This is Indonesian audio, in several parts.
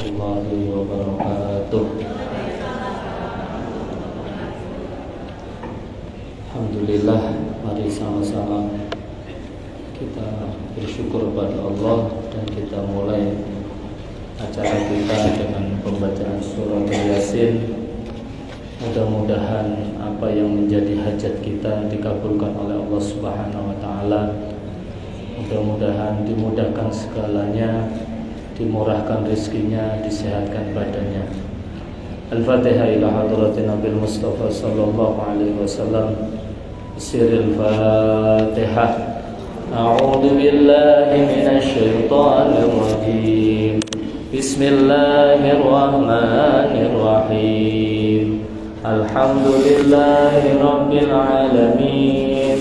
warahmatullahi wabarakatuh. Alhamdulillah, mari sama-sama kita bersyukur kepada Allah dan kita mulai acara kita dengan pembacaan surah Yasin. Mudah-mudahan apa yang menjadi hajat kita dikabulkan oleh Allah Subhanahu wa taala. Mudah-mudahan dimudahkan segalanya, dimurahkan rezekinya, disehatkan badannya. Al-Fatihah ila hadratin Nabi Mustafa sallallahu alaihi wasallam. Sirrul Fatihah. A'udzu billahi minasy syaithanir rajim. Bismillahirrahmanirrahim. Alhamdulillahi rabbil alamin.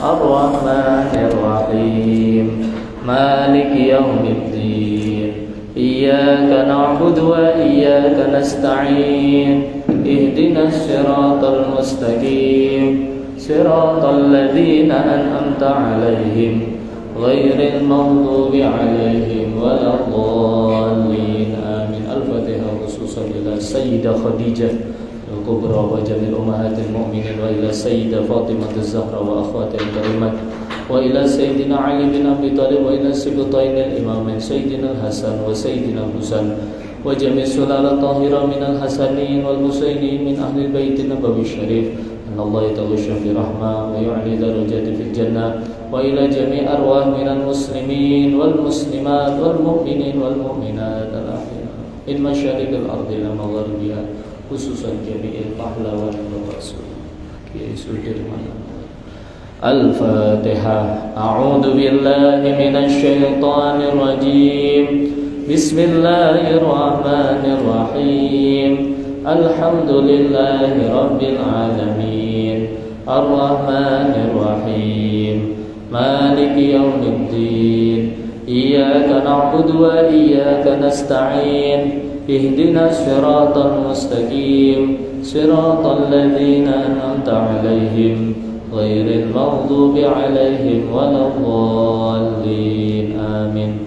Ar-Rahmanir Rahim. Maliki yaumiddin. Iyyaka na'budu wa iyyaka nasta'in. Ihdinas siratal mustaqim. Siratal ladzina an'amta 'alaihim ghairil maghdubi 'alaihim waladdallin. Amin. Al-Fatihah khususan ila Sayyidah Khadijah Al-Kubra wa jamil ummahatil mu'minin wa ila Sayyidah Fatimah Az-Zahra wa akhwatil karimat wa ila Sayyidina Ali bin Abi Thalib wa ila Sibtainil Imamin Sayyidina Al-Hasan wa Sayyidina Al-Husain wa jami' sulalat tahira minal Hasanin wal Husainin min ahli baitin Nabawi Syarif. Allah yataghashsha fi rahmah wa yu'li darajati fil jannah wa ila jami' arwah minal muslimin wal muslimat wal mu'minin wal mu'minat al-ahya in masyariqil ardi wa magharibiha khususan jami'il pahlawan wa rasul Kiai Sudirman. Al-Fatihah. A'udzu billahi minasy syaithanir rajim. Bismillahirrahmanirrahim. Alhamdulillahi rabbil alamin. Ar-Rahmanir Rahim. Maliki yaumiddin. Iyyaka na'budu wa iyyaka nasta'in. Ihdinas siratal mustaqim. Siratal ladzina an'amta 'alaihim ghairil maghdubi 'alaihim waladdallin. Amin.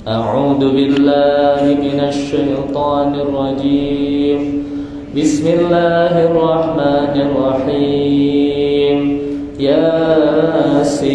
A'udzu billahi minasy syaithanir rajim. Bismillahirrahmanirrahim. Yasin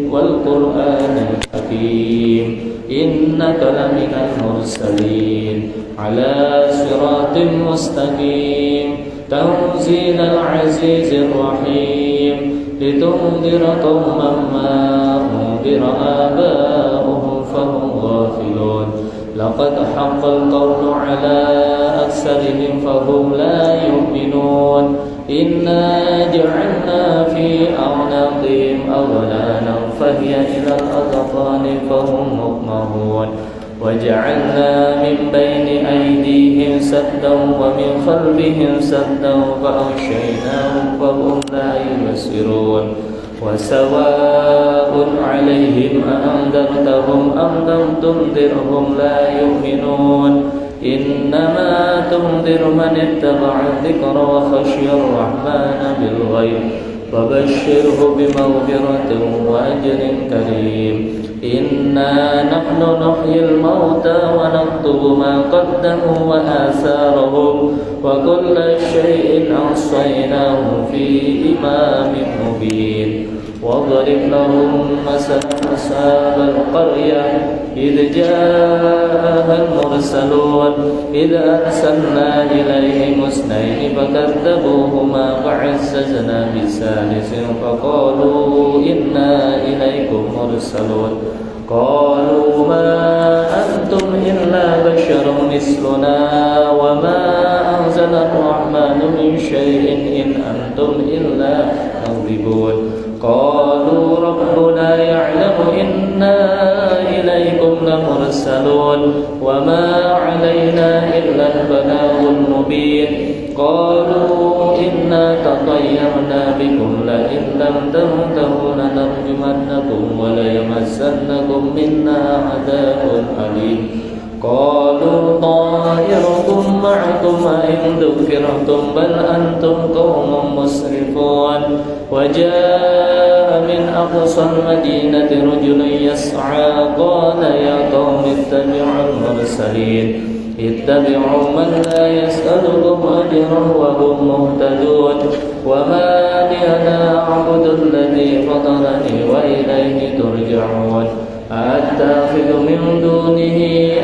wal Qur'anil Hakim. Innaka laminal mursalin ala siratin mustaqim. Tanzilal azizir rahim. Litundira qauman ma undira aba'uhum fahum ghafilun. Laqad haqqal qawlu ala aksarihim fahum la yu'minun. Inna ja'alna fi a'naqihim aghlalan fahiya ilal adqani fahum muqmahun. Waja'alna min bayni aydihim saddan wa min khalfihim saddan fa'aghshaynahum fahum la yubsirun. Wasawa'un 'alaihim a'andartahum am lam tundirhum la yu'minun. Innama tunziru man ittaba'a dzikra wa khashiyar rahmana bil ghaib. Fabashshirhu bimaghfiratin wa ajrin karim. Inna nahnu nuhyil mauta wa naktubu ma qaddamu wa atharahum wa kulla shay'in ahsaynahu fi imamin mubin. واضرب لهم مثل أصحاب القرية إذ جاءها المرسلون إذ أرسلنا إليهم اثنين فكذبوهما فعززنا بثالث فقالوا إنا إليكم مرسلون. قالوا ما أنتم إلا بشر مثلنا وما أنزل الرحمن من شيء إن أنتم إلا تكذبون. قالوا ربنا يعلم إنا إليكم لمرسلون وما علينا إلا البلاغ المبين. قالوا إنا تطيرنا بكم لئن لم تنتهوا لنرجمنكم وليمسنكم منا عذاب أليم. قالوا طائركم معكم أئن ذكرتم بل أنتم قوم مسرفون. وجاء من أقصى المدينة رجل يسعى قال يا قوم اتبعوا المرسلين اتبعوا من لا يسألكم أجرا وهم مهتدون وما لي لا أعبد الذي فطرني وإليه ترجعون أتخذ من دونه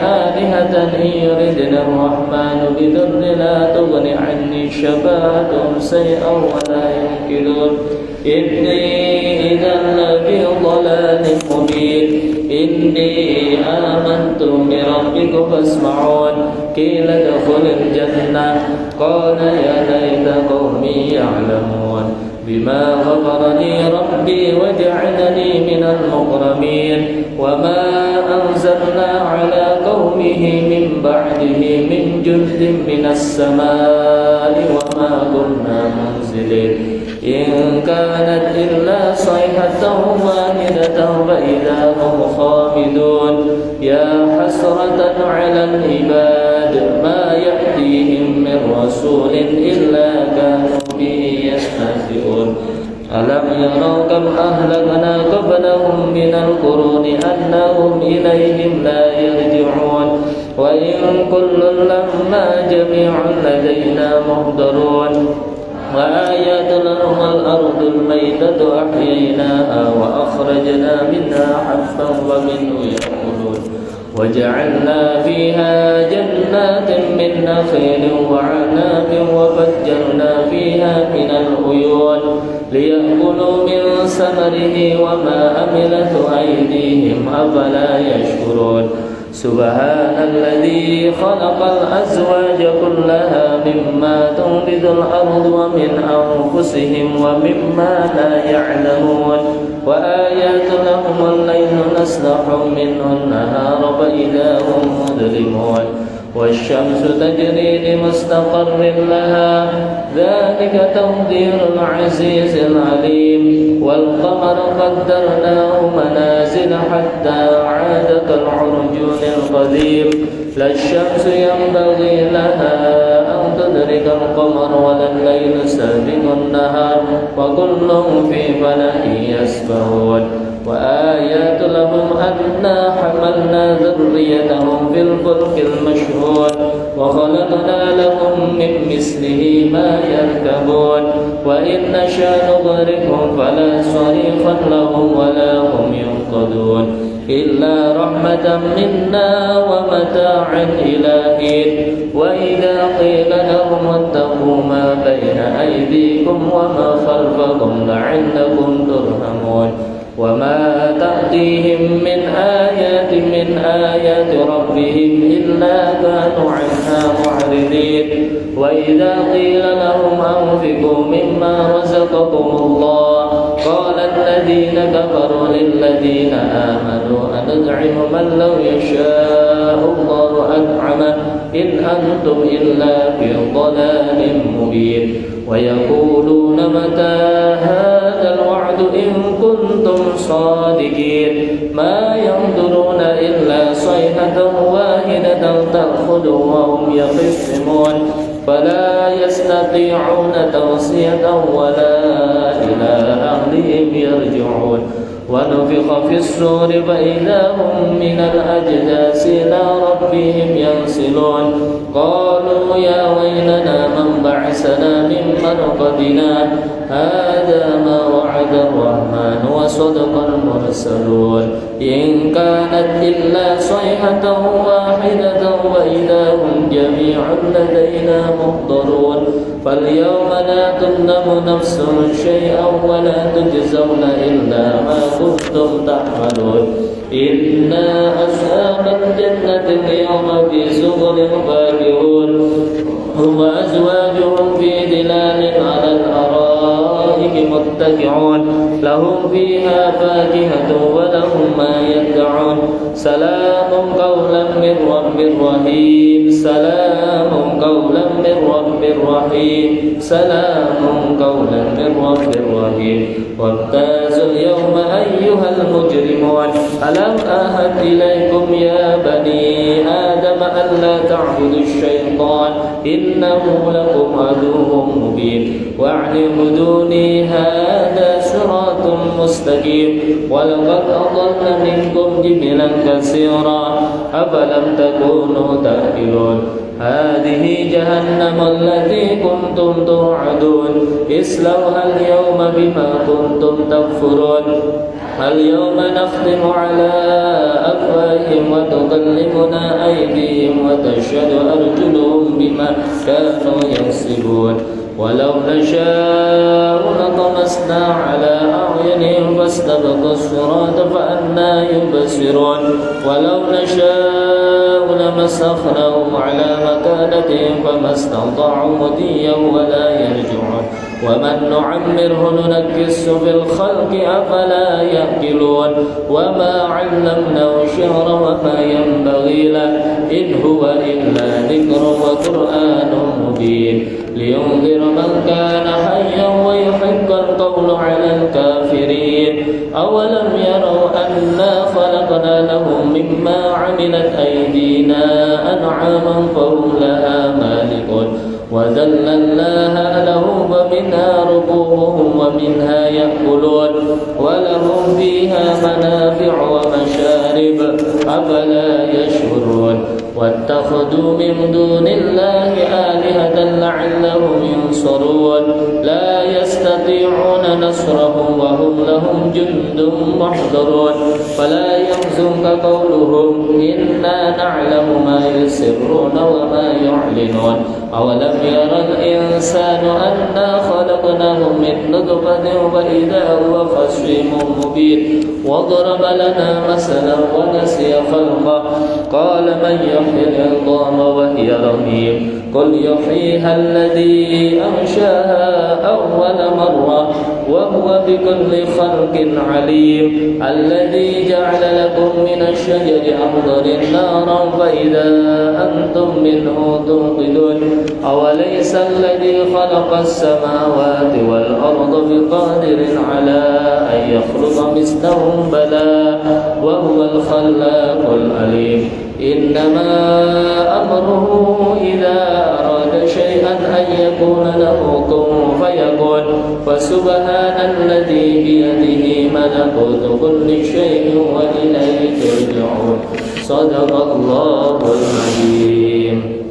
آلهة إن يردن الرحمن بضر لا تغن عني شفاعتهم شيئا ولا ينقذون إني إذا لفي ضلال مبين إني آمنت بربكم فاسمعون قيل ادخل الجنة قال يا ليت قومي يعلمون بما غفر لي ربي وجعلني من المكرمين وما أنزلنا على قومه من بعده من جند من السماء وما كنا منزلين إن كانت إلا صيحة واحدة فإذا هم خامدون يا حسرة على العباد ما يأتيهم من رسول إلا كانوا به يستهزئون ألم يروا كم أهلكنا قبلهم من القرون أنهم إليهم لا يرجعون وإن كل لما جميع لدينا محضرون وآيات لهم الأرض الميتة أحييناها وأخرجنا منها حبا ومنه يأكلون وجعلنا فيها جنات من نخيل وعناب وفجرنا فيها من العيون ليأكلوا من ثمره وما عملت أيديهم أفلا يشكرون سبحان الذي خلق الأزواج كلها مما تنبت الأرض ومن أنفسهم ومما لا يعلمون وآيات لهم الليل نسلخ منه النهار فإذا هم مظلمون والشمس تجري لمستقر لها ذلك تقدير العزيز العليم والقمر قدرناه منازل حتى عاد كالعرجون القديم لا الشمس ينبغي لها أن تدرك القمر ولا الليل سابق النهار وكل في فلك يسبحون وآيات لهم أنا حملنا ذريتهم في الفلك المشحون وخلقنا لهم من مثله ما يركبون وإن نشاء نغرقهم فلا صريخ لهم ولا هم ينقذون إلا رحمة منا ومتاعا إلى حين وإذا قيل لهم اتقوا ما بين أيديكم وما خلفكم لعلكم ترحمون وما تأتيهم من آيات ربهم إلا كانوا عنها معرضين وإذا قيل لهم أنفقوا مما رزقكم الله قال الذين كفروا للذين آمنوا أنطعم من لو يشاء الله أطعمه إن أنتم إلا في ضلال مبين ويقولون متى هذا الوعد إن كنتم صادقين ما ينظرون إلا صيحة واحدة تأخذهم وهم يخصمون فلا يستطيعون توصية ولا إلى أهلهم يرجعون ونفخ في الصور فإذا هم من الأجداث إلى ربهم ينسلون قالوا يا ويلنا من بعثنا من مرقدنا هذا ما وعد الرحمن وصدق المرسلون إن كانت إلا صيحة واحدة وإذا هم جميع لدينا محضرون فاليوم لا تظلم نفس شيئا ولا تجزون إلا ما كنتم تعملون إنا أصحاب الجنة اليوم في سبل فاكهون هم وأزواجهم في ظلال على الأرائك متكئون لهم فيها فاكهة ولهم ما يدعون سلام قولا من رب رحيم سلام قولا من رب رحيم سلام قولا من رب رحيم وامتازوا اليوم أيها المجرمون ألم أعهد إليكم يا بني آدم ألا تعبدوا الشيطان إنه لكم عدو مبين وأن اعبدوني هذا صراط مستقيم ولقد أضل منكم جبلا كثيرا أفلم تكونوا تعقلون هذه جهنم التي كنتم توعدون اصلوها اليوم بما كنتم تكفرون اليوم نختم على أفواههم وتكلمنا أيديهم وتشهد أرجلهم بما كانوا يكسبون ولو نشاء لطمسنا على أعينهم فاستبقوا الصراط فأنى يبصرون ولو نشاء لمسخناهم على مكانتهم فما استطاعوا مضيا ولا يرجعون ومن نعمره ننكسه في الخلق أفلا يأكلون وما علمناه الشعر وما ينبغي له إن هو إلا ذكر وقرآن مبين لينذر من كان حيا ويحق القول على الكافرين أولم يروا أنا خلقنا لهم مما عملت أيدينا أنعاما فهم لها مالكون وذللناها لهم ومنها ركوبهم ومنها يأكلون ولهم فيها منافع ومشارب أفلا يشكرون واتخذوا من دون الله آلهة لعلهم ينصرون لا يستطيعون نصرهم وهم لهم جند محضرون فلا يحزنك قولهم إنا نعلم ما يسرون وما يعلنون أولم ير الإنسان أنا خلقناه من نطفة وإذا هو خصيم مبين وضرب لنا مثلا ونسي خلقه قال من يحيي العظام وهي رميم قل يحييها الذي أنشاها أول مرة وهو بكل خلق عليم الذي جعل لكم من الشجر أخضر نارا فإذا أنتم منه توقدون أوليس الذي خلق السماوات والأرض بقادر على أن يخلق مثلهم بلى وهو الخلاق العليم إنما أمره إذا أراد شيئا أن يكون له كن فيكون فسبحان الذي بيده ملكوت كل شيء وإليه ترجعون صدق الله العظيم.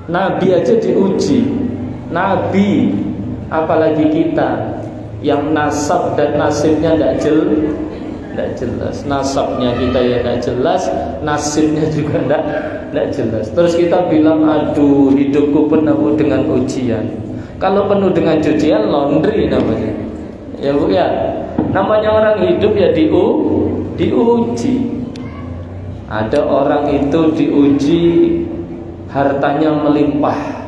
Nabi aja diuji. Nabi, apalagi kita yang nasab dan nasibnya tidak jelas. Nasabnya kita ya tidak jelas, nasibnya juga tidak jelas. Terus kita bilang, aduh hidupku penuh dengan ujian. Kalau penuh dengan ujian, laundry namanya. Ya Bu ya, namanya orang hidup ya diuji. Ada orang itu diuji hartanya melimpah.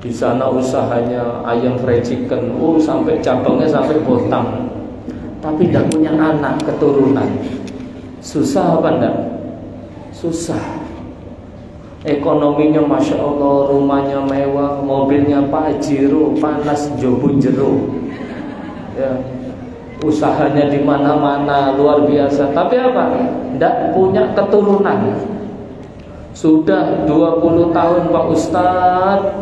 Di sana usahanya ayam fried chicken, sampai cabangnya sampai Botang. Tapi tidak punya anak keturunan. Susah apa enggak? Susah. Ekonominya Masya Allah, rumahnya mewah, mobilnya Pajero, panas jobo jero. Ya. Usahanya di mana-mana luar biasa. Tapi apa? Tidak punya keturunan. Sudah 20 tahun Pak Ustadz,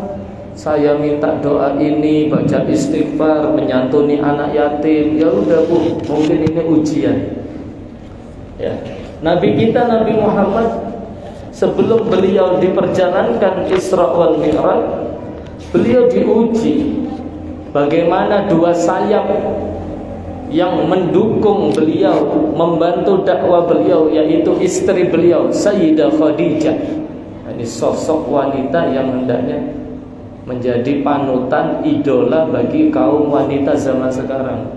saya minta doa ini, baca istighfar, menyantuni anak yatim. Ya udah Bu, mungkin ini ujian. Ya. Nabi kita Nabi Muhammad, sebelum beliau diperjalankan Isra wal Mi'raj, beliau diuji bagaimana dua sayap yang mendukung beliau, membantu dakwah beliau, yaitu istri beliau Sayyidah Khadijah. Ini sosok wanita yang hendaknya menjadi panutan, idola bagi kaum wanita zaman sekarang,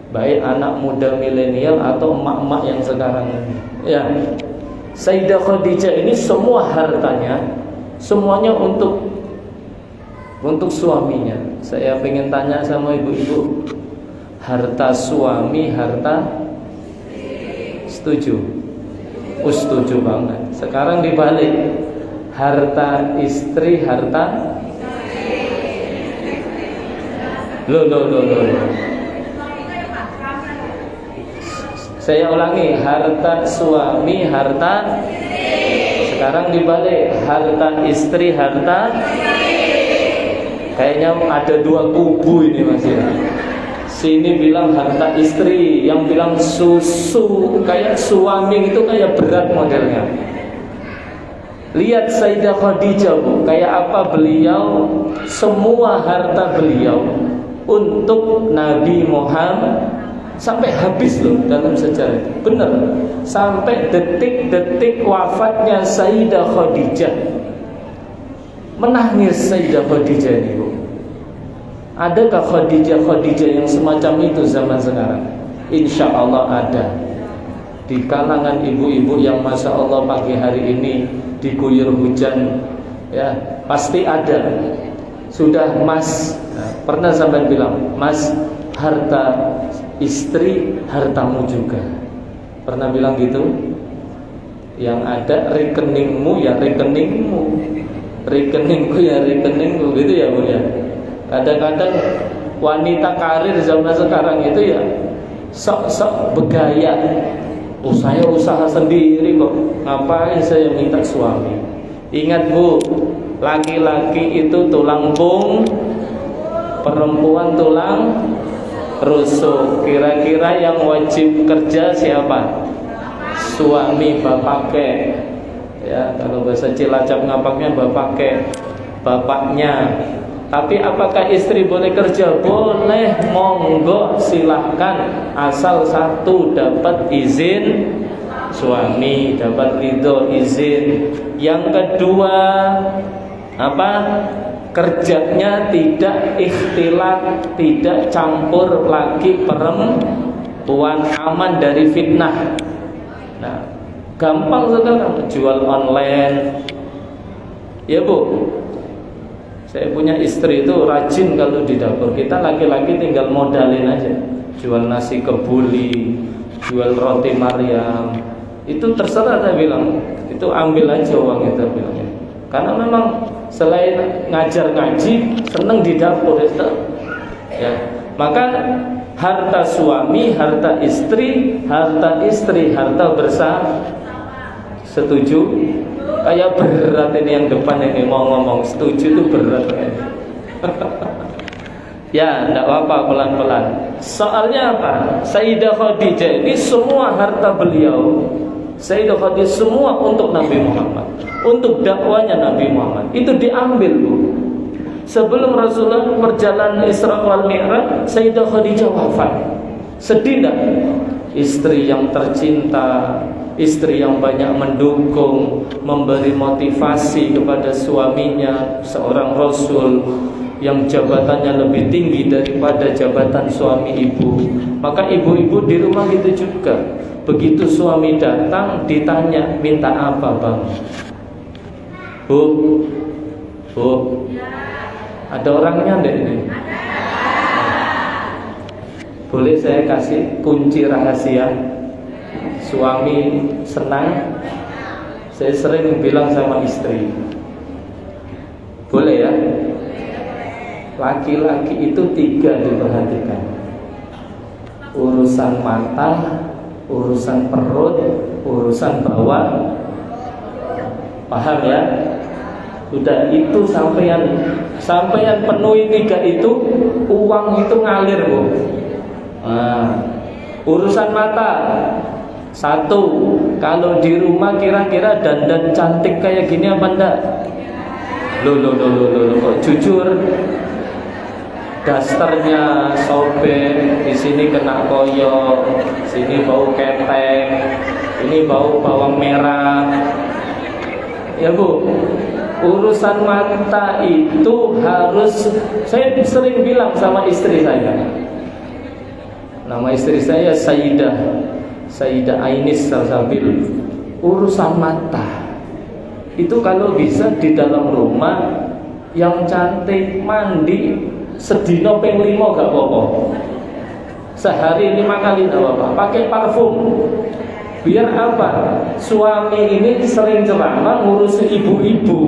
baik anak muda milenial atau emak-emak yang sekarang. Ya, Sayyidah Khadijah ini semua hartanya, semuanya untuk suaminya. Saya pengen tanya sama ibu-ibu, harta suami, harta setuju? Setuju banget. Sekarang dibalik, harta istri, harta Loh. Saya ulangi, harta suami, harta. Sekarang dibalik, harta istri, harta. Kayaknya ada dua kubu ini Mas ya. Sini bilang harta istri, yang bilang susu, kayak suami itu kayak berat modelnya. Lihat Sayyidah Khadijah Bu, kayak apa beliau, semua harta beliau untuk Nabi Muhammad sampai habis loh dalam sejarah. Benar, sampai detik-detik wafatnya Sayyidah Khadijah, menangis Sayyidah Khadijah ini Bu. Adakah Khadijah yang semacam itu zaman sekarang? Insya Allah ada. Di kalangan ibu-ibu yang Masya Allah pagi hari ini diguyur hujan, ya pasti ada. Sudah Mas, pernah sampai bilang, Mas, harta istri hartamu juga. Pernah bilang gitu? Yang ada rekeningmu ya rekeningmu, rekeningku ya rekeningku, gitu ya Bu ya. Kadang-kadang wanita karir zaman sekarang itu ya sok-sok begaya. Saya usaha sendiri kok, ngapain saya minta suami? Ingat Bu, laki-laki itu tulang punggung, perempuan tulang rusuk. Kira-kira yang wajib kerja siapa? Suami, bapake. Ya, kalau bahasa Cilacap ngapaknya bapake, bapaknya. Tapi apakah istri boleh kerja? Boleh, monggo, silahkan, asal satu dapat izin suami, dapat ridho izin. Yang kedua, apa? Kerjanya tidak ikhtilat, tidak campur laki perempuan, aman dari fitnah. Nah, gampang sekarang jual online. Ya Bu, saya punya istri itu rajin kalau di dapur. Kita laki-laki tinggal modalin aja, jual nasi kebuli, jual roti Maryam. Itu terserah, saya bilang, itu ambil aja uang itu, bilangnya. Karena memang selain ngajar ngaji, seneng di dapur itu. Ya, maka harta suami, harta istri, harta bersama. Setuju? Kayak berat ini yang depan ini mau ngomong setuju itu berat kayaknya. Ya, enggak apa-apa, pelan-pelan. Soalnya apa? Sayyidah Khadijah ini semua harta beliau Sayyidah Khadijah semua untuk Nabi Muhammad, untuk dakwanya Nabi Muhammad. Itu diambil, Bu. Sebelum Rasulullah perjalanan Isra wal Mi'raj, Sayyidah Khadijah wafat. Sedih enggak? Istri yang tercinta, istri yang banyak mendukung, memberi motivasi kepada suaminya, seorang Rasul yang jabatannya lebih tinggi daripada jabatan suami ibu. Maka ibu-ibu di rumah gitu juga. Begitu suami datang ditanya, minta apa bang? Bu, ada orangnya enggak ini? Boleh saya kasih kunci rahasia? Suami senang. Saya sering bilang sama istri, boleh ya? Laki-laki itu 3 diperhatikan: urusan mata, urusan perut, urusan bawah. Paham ya? Sudah itu sampean penuhi 3 itu, uang itu ngalir, Bu. Urusan mata, 1, kalau di rumah kira-kira dandan cantik kayak gini apa enggak? Loh, kok jujur? Dasternya sobek, di sini kena koyok, sini bau ketek, ini bau bawang merah. Ya Bu, urusan mata itu harus, saya sering bilang sama istri saya. Nama istri saya Sayyidah Ainis Salsabil. Urusan mata itu kalau bisa di dalam rumah yang cantik, mandi sedino ping 5 gak apa-apa. Sehari 5 kali gak apa-apa. Pakai parfum. Biar apa? Suami ini sering ceramah ngurusi ibu-ibu.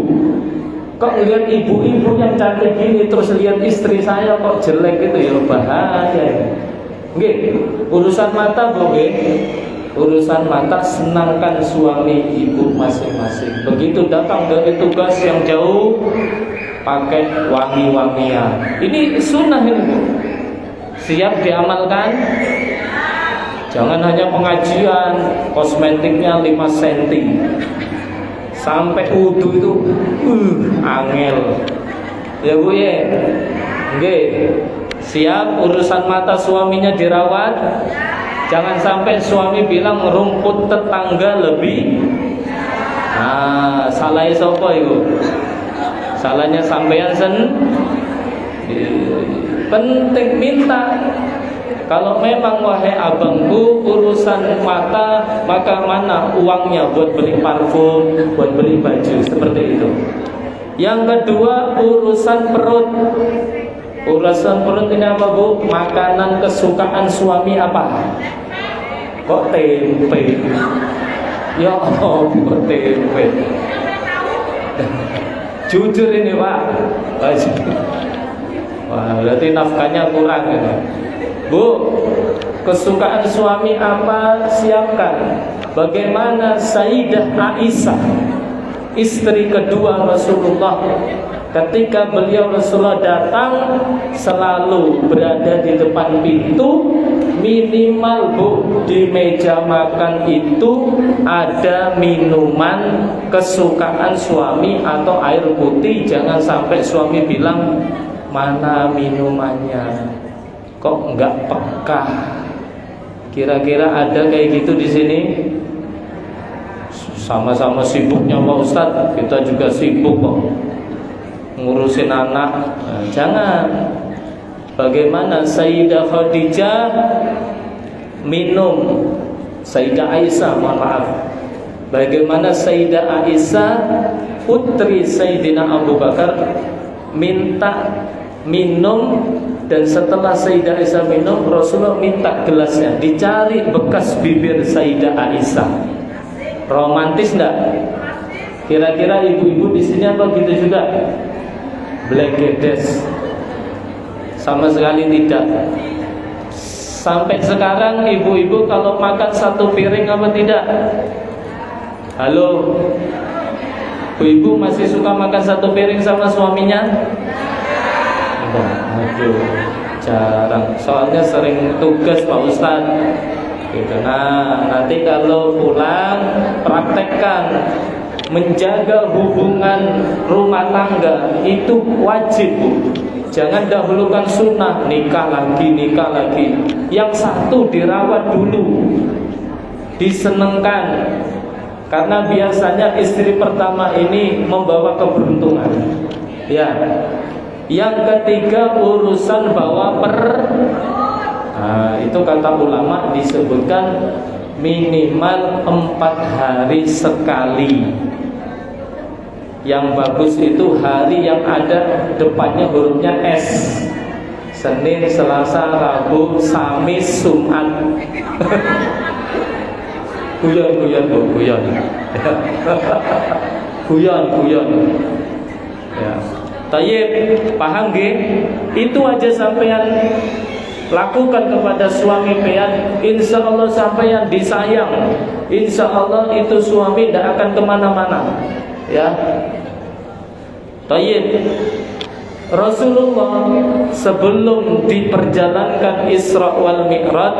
Kok lihat ibu-ibu yang cantik gini, terus lihat istri saya kok jelek gitu, ya bahaya. Nggih, urusan mata Bu, urusan mata senangkan suami ibu masing-masing. Begitu datang dari tugas yang jauh, pakai wangi-wangian. Ini sunnah ini, Bu. Siap diamalkan? Jangan hanya pengajian, kosmetiknya 5 cm. Sampai wudu itu angel. Ya Bu ya. Nggih. Siap urusan mata suaminya dirawat. Jangan sampai suami bilang rumput tetangga lebih. Salahnya sapa iku? Salahnya sampean penting minta. Kalau memang wahai abangku urusan mata, maka mana uangnya buat beli parfum, buat beli baju, seperti itu. Yang kedua, urusan perut. Urusan perut ini apa Bu? Makanan kesukaan suami apa? Kok tempe? Ya Allah, kok tempe? Jujur ini Pak. Wah, berarti nafkahnya kurang ya. Bu, kesukaan suami apa? Siapkan. Bagaimana Sayyidah Aisyah, istri kedua Rasulullah, ketika beliau Rasulullah datang, selalu berada di depan pintu. Minimal Bu, di meja makan itu ada minuman kesukaan suami atau air putih. Jangan sampai suami bilang, mana minumannya? Kok enggak peka? Kira-kira ada kayak gitu di sini? Sama-sama sibuknya Pak Ustadz, kita juga sibuk kok ngurusin anak. Jangan. Bagaimana Sayyidah Khadijah minum, Sayyidah Aisyah, mohon maaf. Bagaimana Sayyidah Aisyah putri Sayyidina Abu Bakar minta minum, dan setelah Sayyidah Aisyah minum, Rasulullah minta gelasnya, dicari bekas bibir Sayyidah Aisyah. Romantis enggak? Kira-kira ibu-ibu di sini apa gitu juga? Blegedes? Sama sekali tidak. Sampai sekarang ibu-ibu kalau makan 1 piring apa tidak? Halo, ibu masih suka makan 1 piring sama suaminya? Aduh, jarang. Soalnya sering tugas Pak Ustadz. Gitu. Nah, nanti kalau pulang praktekkan menjaga hubungan rumah tangga itu wajib, Bu. Jangan dahulukan sunnah, nikah lagi. Yang satu dirawat dulu, disenengkan. Karena biasanya istri pertama ini membawa keberuntungan. Ya. Yang ketiga urusan bawa Nah, itu kata ulama disebutkan minimal 4 hari sekali. Yang bagus itu hari yang ada depannya hurufnya S. Senin, Selasa, Rabu, Kamis, Jumat. Guyon. Guyon. Ya. Tayyib, paham nggih? Itu aja sampean lakukan kepada suami pian, insya Allah sampean disayang, insya Allah itu suami tidak akan kemana-mana. Ya, Tayyib. Rasulullah sebelum diperjalankan Isra wal Mi'raj,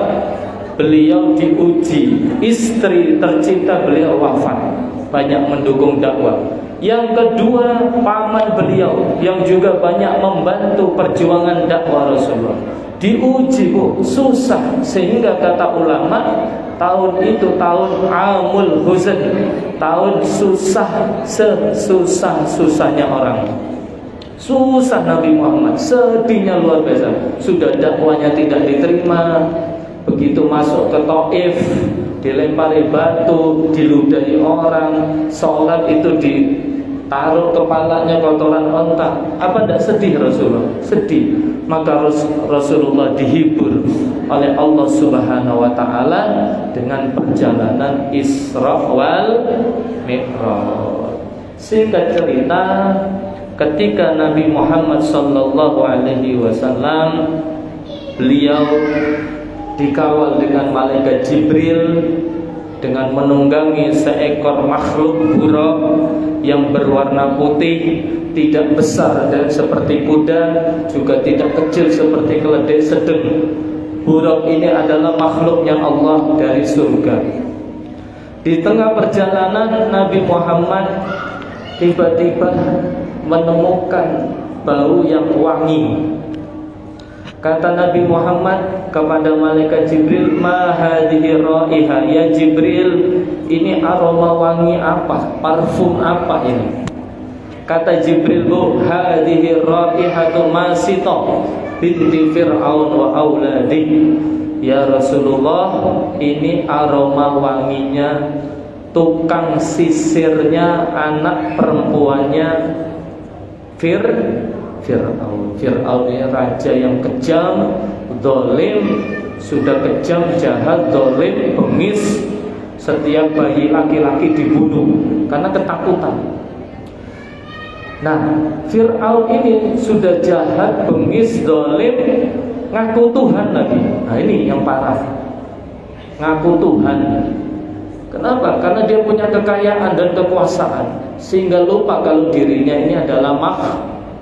beliau diuji, istri tercinta beliau wafat, banyak mendukung dakwah. Yang kedua, paman beliau yang juga banyak membantu perjuangan dakwah Rasulullah diuji, Bu, susah. Sehingga kata ulama, tahun itu tahun Amul Huzn, tahun susah, sesusah-susahnya orang. Susah Nabi Muhammad, sedihnya luar biasa. Sudah dakwanya tidak diterima. Begitu masuk ke Taif, dilempari batu, diludahi orang. Sholat itu ditaruh kepalanya kotoran onta. Apa tidak sedih Rasulullah? Sedih. Maka Rasulullah dihibur oleh Allah Subhanahu wa ta'ala dengan perjalanan Isra wal Mi'raj. Singkat cerita, ketika Nabi Muhammad sallallahu alaihi wasallam, beliau dikawal dengan malaikat Jibril dengan menunggangi seekor makhluk buruk yang berwarna putih, tidak besar dan seperti kuda, juga tidak kecil seperti keledai, sedang. Buruk ini adalah makhluknya Allah dari surga. Di tengah perjalanan Nabi Muhammad tiba-tiba menemukan bau yang wangi. Kata Nabi Muhammad kepada malaikat Jibril, "Ma hadhihi raiha?" Ya Jibril, ini aroma wangi apa? Parfum apa ini? Kata Jibril, "Bu, hadhihi raihatu Masita binti Fir'aun wa auladi." Ya Rasulullah, ini aroma wanginya tukang sisirnya anak perempuannya Fir'aun. Fir'aun ini raja yang kejam, zalim, sudah kejam, jahat, zalim, bengis. Setiap bayi laki-laki dibunuh karena ketakutan. Nah, Fir'aun ini sudah jahat, bengis, zalim, ngaku Tuhan lagi. Nah, ini yang parah. Ngaku Tuhan. Kenapa? Karena dia punya kekayaan dan kekuasaan, sehingga lupa kalau dirinya ini adalah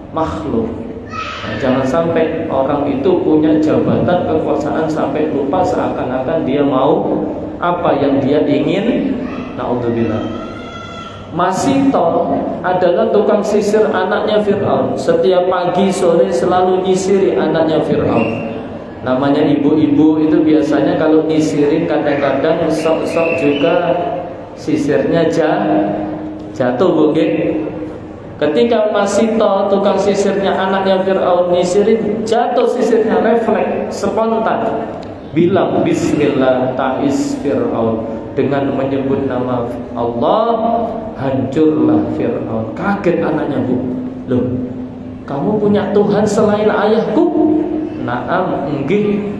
makhluk. Nah, jangan sampai orang itu punya jabatan kekuasaan sampai lupa seakan-akan dia mau apa yang dia ingin. Naudzubillah. Masito adalah tukang sisir anaknya Fir'aun. Setiap pagi sore selalu nyisiri anaknya Fir'aun. Namanya ibu-ibu itu biasanya kalau nyisirin kadang-kadang sok-sok juga sisirnya jatuh, bukan? Ketika Masito tukang sisirnya anaknya Fir'aun nyisirin, jatuh sisirnya, refleks, spontan bilang Bismillah ta'is Fir'aun. Dengan menyebut nama Allah, hancurlah Fir'aun. Kaget anaknya, Bu. Loh, kamu punya Tuhan selain ayahku? Naam, enggih.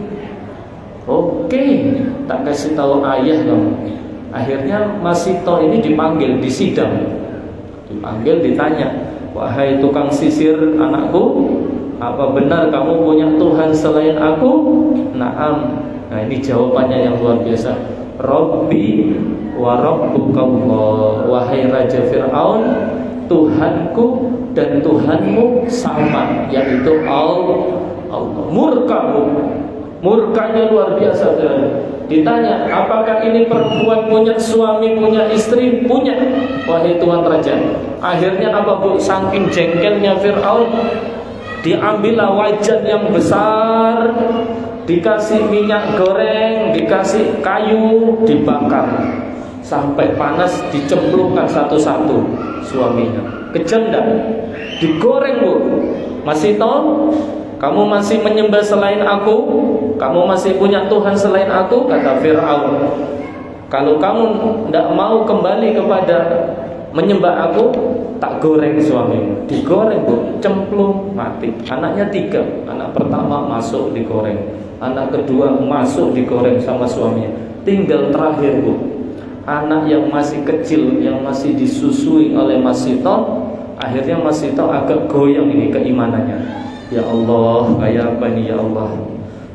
Oke, tak kasih tahu ayah kamu. Akhirnya Masito ini dipanggil di sidang. Dipanggil, ditanya, "Wahai tukang sisir anakku, apa benar kamu punya Tuhan selain aku?" Naam. Nah, ini jawabannya yang luar biasa. Rabbi wa rabbukallah. Wahai Raja Fir'aun, Tuhanku dan Tuhanmu sama, yaitu Allah. Murkamu, Murkanya luar biasa. Ditanya, apakah ini perempuan punya suami, punya istri? Punya, wahai Tuan Raja. Akhirnya apa bu? Saking jengkelnya Fir'aun, diambillah wajan yang besar, dikasih minyak goreng, dikasih kayu, dibakar sampai panas, dicemplungkan satu-satu suaminya. Kejam dah? Digoreng bu. Masih tahu? Kamu masih menyembah selain aku? Kamu masih punya Tuhan selain aku? Kata Fir'aun. Kalau kamu tidak mau kembali kepada menyembah aku, tak goreng suamimu. Digoreng bu, cemplung, mati. Anaknya 3. Anak pertama masuk digoreng, anak kedua masuk digoreng sama suaminya. Tinggal terakhir bu, anak yang masih kecil, yang masih disusui oleh Mas Sito. Akhirnya Mas Sito agak goyang ini keimanannya. Ya Allah, kayak apa ini ya Allah?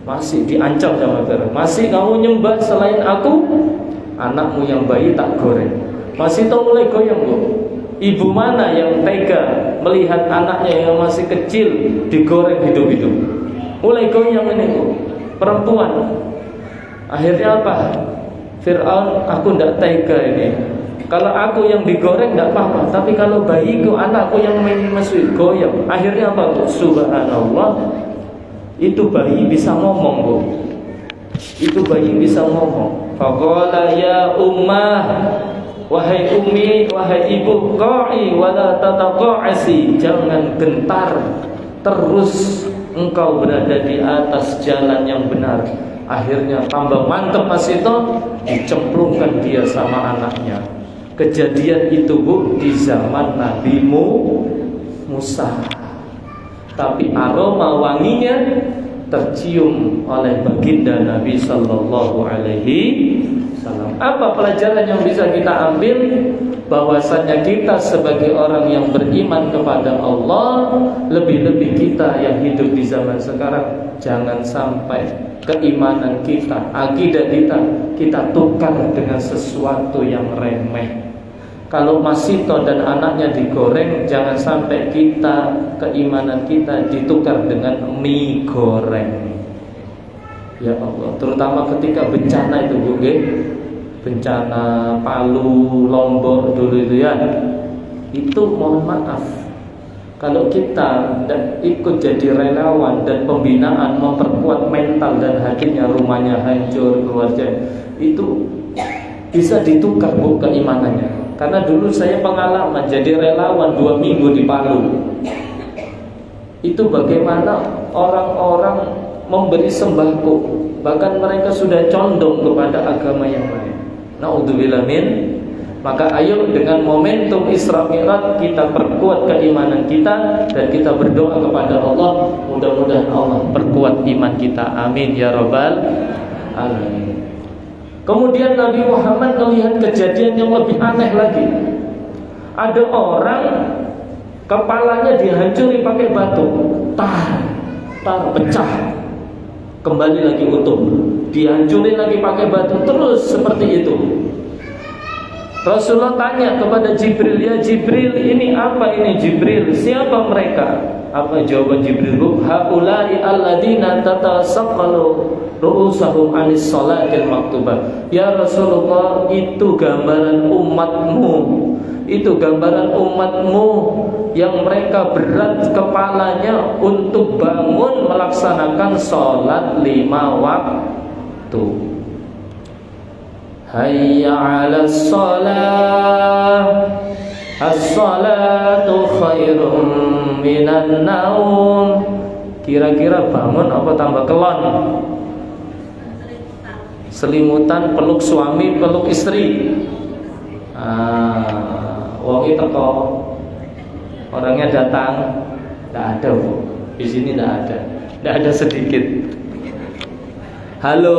Masih diancam sama Fir'aun. Masih kamu nyembah selain aku? Anakmu yang bayi tak goreng. Masih tahu mulai goyang bu. Ibu mana yang tega melihat anaknya yang masih kecil digoreng hidup-hidup? Mulai goyang ini bu. Perempuan. Akhirnya apa? Fir'aun, aku tidak tega ini. Kalau aku yang digoreng tidak apa-apa, tapi kalau bayiku, anakku yang masih goyang. Akhirnya apa bu? Subhanallah, itu bayi bisa ngomong bu. Itu bayi bisa ngomong. Faqala ya ummah, wahai ummi, wahai ibu, qa'i wala tataqa'asi, jangan gentar, terus engkau berada di atas jalan yang benar. Akhirnya tambah mantep Mas Sito, dicemplungkan dia sama anaknya. Kejadian itu bu di zaman Nabi Musa. Tapi aroma wanginya tercium oleh baginda Nabi Sallallahu Alaihi Wasallam. Apa pelajaran yang bisa kita ambil? Bahwasanya kita sebagai orang yang beriman kepada Allah, lebih-lebih kita yang hidup di zaman sekarang, jangan sampai keimanan kita, akidah kita tukar dengan sesuatu yang remeh. Kalau Mas Sito dan anaknya digoreng, jangan sampai keimanan kita ditukar dengan mie goreng. Ya Allah, terutama ketika bencana itu bu, bencana Palu, Lombok dulu itu ya. Itu mohon maaf, kalau kita tidak ikut jadi relawan dan pembinaan, memperkuat mental dan hatinya, rumahnya hancur, keluarga, itu bisa ditukar bu keimanannya. Karena dulu saya pengalaman jadi relawan 2 minggu di Palu. Itu bagaimana orang-orang memberi sembako, bahkan mereka sudah condong kepada agama yang lain. Naudzubillah min. Maka ayo dengan momentum Isra Mi'raj kita perkuat keimanan kita dan kita berdoa kepada Allah, mudah-mudahan Allah perkuat iman kita. Amin ya rabbal alamin. Kemudian Nabi Muhammad melihat kejadian yang lebih aneh lagi. Ada orang kepalanya dihancuri pakai batu, tar pecah, kembali lagi utuh, dihancurin lagi pakai batu, terus seperti itu. Rasulullah tanya kepada Jibril, ya Jibril, ini apa ini Jibril? Siapa mereka? Apa jawaban Jibril? Haula'i alladzina tatasaqqalu ru'usahum anis sholatil maktubah. Ya Rasulullah, itu gambaran umatmu. Itu gambaran umatmu yang mereka berat kepalanya untuk bangun melaksanakan sholat 5 waktu. Hayya 'alas shalah, as-salatu khairum minan naum. Kira-kira bangun apa tambah kelon? Selimutan, peluk suami, peluk istri. Wong itu kok orangnya datang, tidak ada bu. Di sini tidak ada sedikit. Halo.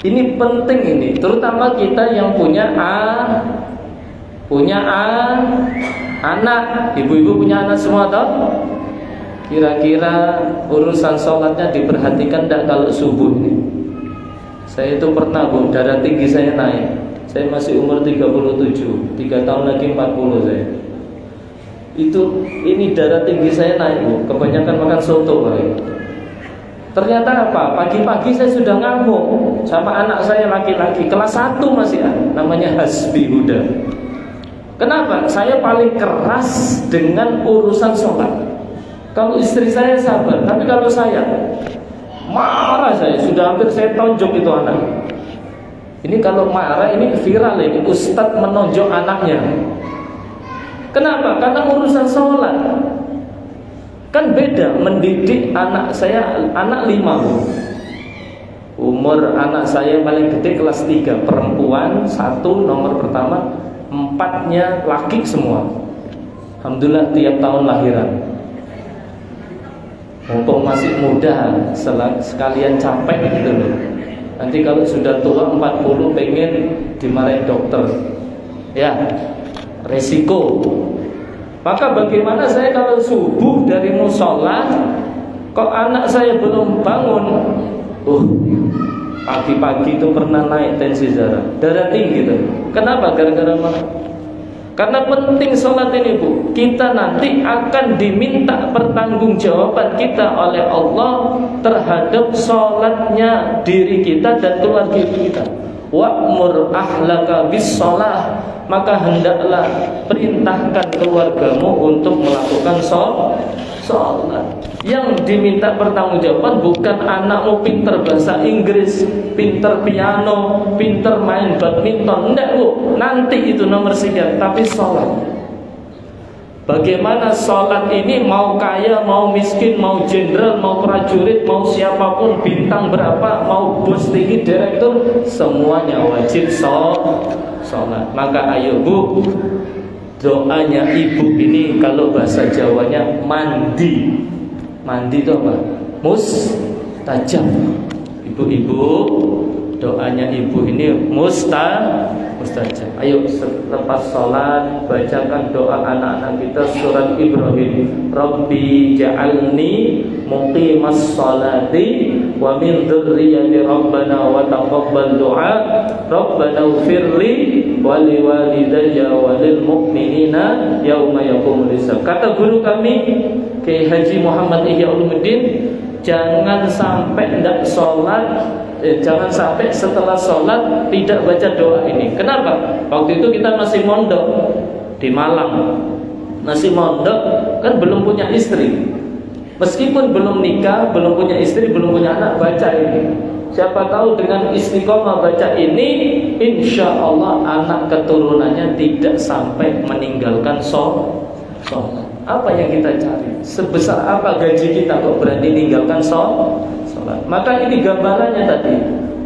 Ini penting ini, terutama kita yang punya anak. Ibu-ibu punya anak semua toh? Kira-kira urusan sholatnya diperhatikan tidak kalau subuh ini? Saya itu pernah bu, darah tinggi saya naik. Saya masih umur 37, 3 tahun lagi 40 saya. Ini darah tinggi saya naik bu, kebanyakan makan soto kali. Ternyata apa? Pagi-pagi saya sudah ngamuk sama anak saya laki-laki kelas 1 masih namanya Hasbi Huda. Kenapa? Saya paling keras dengan urusan sholat. Kalau istri saya sabar, tapi kalau saya marah, saya sudah hampir saya tonjok itu anak. Ini kalau marah ini viral ini, ustadz menonjok anaknya. Kenapa? Karena urusan sholat. Kan beda mendidik anak saya, anak 5. Umur anak saya paling gede kelas 3, perempuan 1 nomor pertama, 4-nya laki semua. Alhamdulillah tiap tahun lahiran. Mumpung masih muda, sekalian capek gitu loh. Nanti kalau sudah tua 40 pengen dimarahin dokter. Ya, resiko. Maka bagaimana saya kalau subuh dari musola, kok anak saya belum bangun? Pagi-pagi itu pernah naik tensi darah tinggi tuh. Kenapa? Gara-gara mana? Karena penting sholat ini Bu. Kita nanti akan diminta pertanggungjawaban kita oleh Allah terhadap sholatnya diri kita dan keluarga kita. Wa'mur ahlaka bis sholah, maka hendaklah perintahkan keluargamu untuk melakukan sholat. Yang diminta pertanggungjawaban bukan anakmu pinter bahasa Inggris, pinter piano, pinter main badminton. Enggak Bu, nanti itu nomor sekian. Tapi sholat, bagaimana sholat ini, mau kaya, mau miskin, mau jenderal, mau prajurit, mau siapapun, bintang berapa, mau bos tinggi, direktur, semuanya wajib sholat. Maka ayo Bu, doanya ibu ini kalau bahasa Jawanya mandi. Mandi itu apa? Mustajab. Ibu-ibu, doanya ibu ini mustajab. Ayo selepas sholat bacakan doa anak-anak kita surat Ibrahim. Rabbi ja'alni muqimas sholati wa min dzurriyyati rabbana wa taqabbal du'a rabbana ighfirli wa liwalidayya wa lil mu'minina yauma yaqumul hisab. Kata guru kami Kiai Haji Muhammad Ihya Ulumuddin, jangan sampai tidak sholat, jangan sampai setelah sholat tidak baca doa ini. Kenapa? Waktu itu kita masih mondok di Malang, masih mondok, kan belum punya istri. Meskipun belum nikah, belum punya istri, belum punya anak, baca ini. Siapa tahu dengan istiqomah baca ini, insya Allah anak keturunannya tidak sampai meninggalkan sholat. Apa yang kita cari? Sebesar apa gaji kita kok berani meninggalkan sholat? Maka ini gambarannya tadi.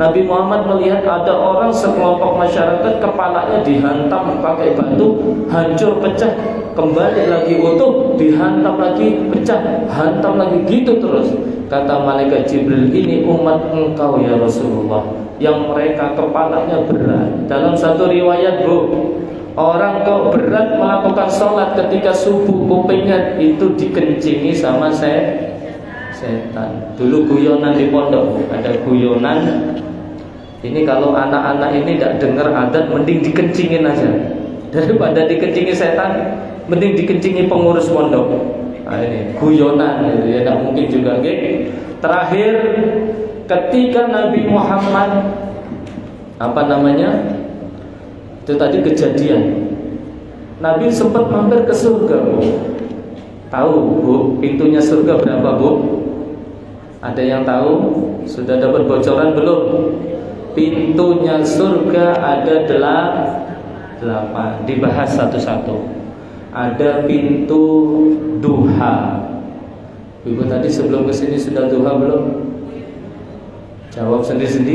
Nabi Muhammad melihat ada orang sekelompok masyarakat kepalanya dihantam pakai batu, hancur pecah, kembali lagi utuh, dihantam lagi pecah, hantam lagi, gitu terus. Kata malaikat Jibril, ini umat engkau ya Rasulullah, yang mereka kepalanya berat. Dalam satu riwayat Bu, orang kok berat melakukan sholat ketika subuh, kupingnya itu dikencingi sama setan. Dulu guyonan di pondok, ada guyonan. Ini kalau anak-anak ini tidak dengar adat, mending dikencingin aja. Daripada dikencingi setan, mending dikencingi pengurus pondok. Nah ini guyonan, gitu ya, tidak mungkin juga. Okay? Terakhir, ketika Nabi Muhammad itu tadi kejadian, Nabi sempat mampir ke surga Bu. Tahu Bu, pintunya surga berapa Bu? Ada yang tahu? Sudah dapat bocoran belum? Pintunya surga ada 8. Dibahas satu-satu. Ada pintu duha. Ibu tadi sebelum kesini sudah duha belum? Jawab sendiri-sendiri.